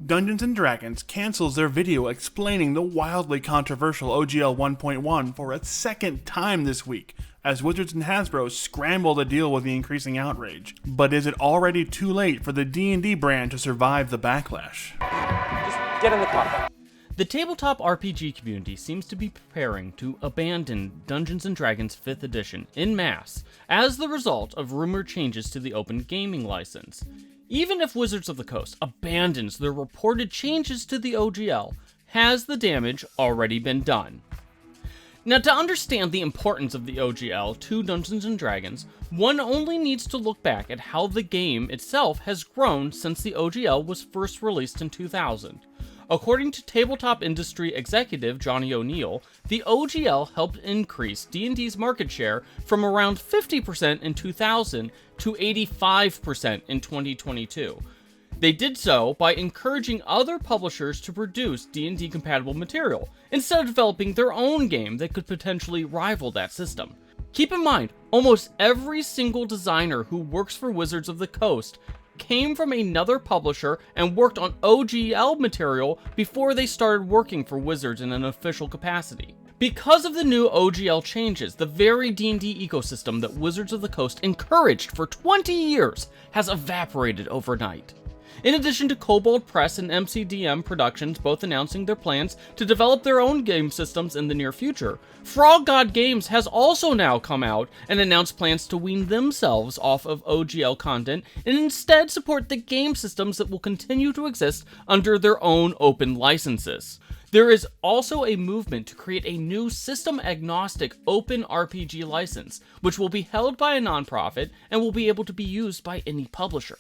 Dungeons & Dragons cancels their video explaining the wildly controversial OGL 1.1 for a second time this week, as Wizards and Hasbro scramble to deal with the increasing outrage. But is it already too late for the D&D brand to survive the backlash? Just get in the car. The tabletop RPG community seems to be preparing to abandon Dungeons & Dragons 5th edition en masse as the result of rumored changes to the open gaming license. Even if Wizards of the Coast abandons their reported changes to the OGL, has the damage already been done? Now, to understand the importance of the OGL to Dungeons & Dragons, one only needs to look back at how the game itself has grown since the OGL was first released in 2000. According to tabletop industry executive Johnny O'Neill, the OGL helped increase D&D's market share from around 50% in 2000 to 85% in 2022. They did so by encouraging other publishers to produce D&D compatible material, instead of developing their own game that could potentially rival that system. Keep in mind, almost every single designer who works for Wizards of the Coast came from another publisher and worked on OGL material before they started working for Wizards in an official capacity. Because of the new OGL changes, the very D&D ecosystem that Wizards of the Coast encouraged for 20 years has evaporated overnight. In addition to Kobold Press and MCDM Productions both announcing their plans to develop their own game systems in the near future, Frog God Games has also now come out and announced plans to wean themselves off of OGL content and instead support the game systems that will continue to exist under their own open licenses. There is also a movement to create a new system-agnostic open RPG license, which will be held by a nonprofit and will be able to be used by any publisher.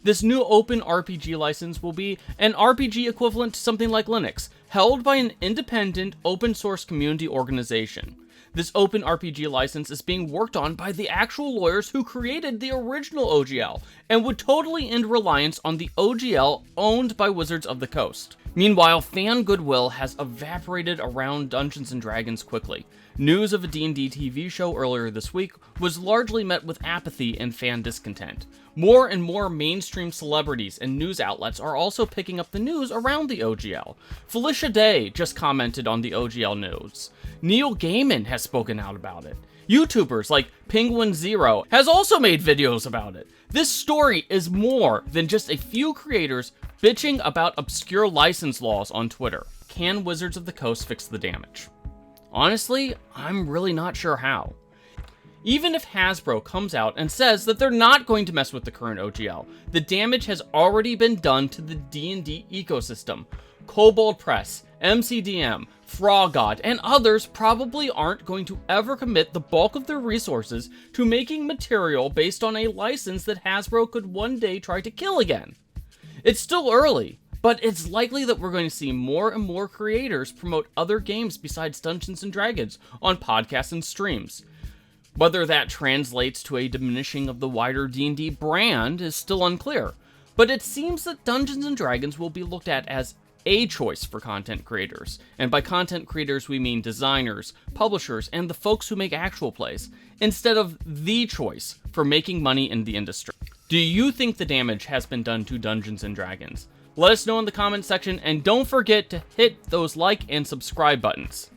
This new open RPG license will be an RPG equivalent to something like Linux, held by an independent open source community organization. This open RPG license is being worked on by the actual lawyers who created the original OGL, and would totally end reliance on the OGL owned by Wizards of the Coast. Meanwhile, fan goodwill has evaporated around Dungeons & Dragons quickly. News of a D&D TV show earlier this week was largely met with apathy and fan discontent. More and more mainstream celebrities and news outlets are also picking up the news around the OGL. Felicia Day just commented on the OGL news. Neil Gaiman has spoken out about it. YouTubers like Penguin Zero has also made videos about it. This story is more than just a few creators bitching about obscure license laws on Twitter. Can Wizards of the Coast fix the damage? Honestly, I'm really not sure how. Even if Hasbro comes out and says that they're not going to mess with the current OGL, the damage has already been done to the D&D ecosystem. Kobold Press, MCDM, Frog God, and others probably aren't going to ever commit the bulk of their resources to making material based on a license that Hasbro could one day try to kill again. It's still early, but it's likely that we're going to see more and more creators promote other games besides Dungeons & Dragons on podcasts and streams. Whether that translates to a diminishing of the wider D&D brand is still unclear, but it seems that Dungeons & Dragons will be looked at as a choice for content creators, and by content creators we mean designers, publishers, and the folks who make actual plays, instead of the choice for making money in the industry. Do you think the damage has been done to Dungeons & Dragons? Let us know in the comments section, and don't forget to hit those like and subscribe buttons.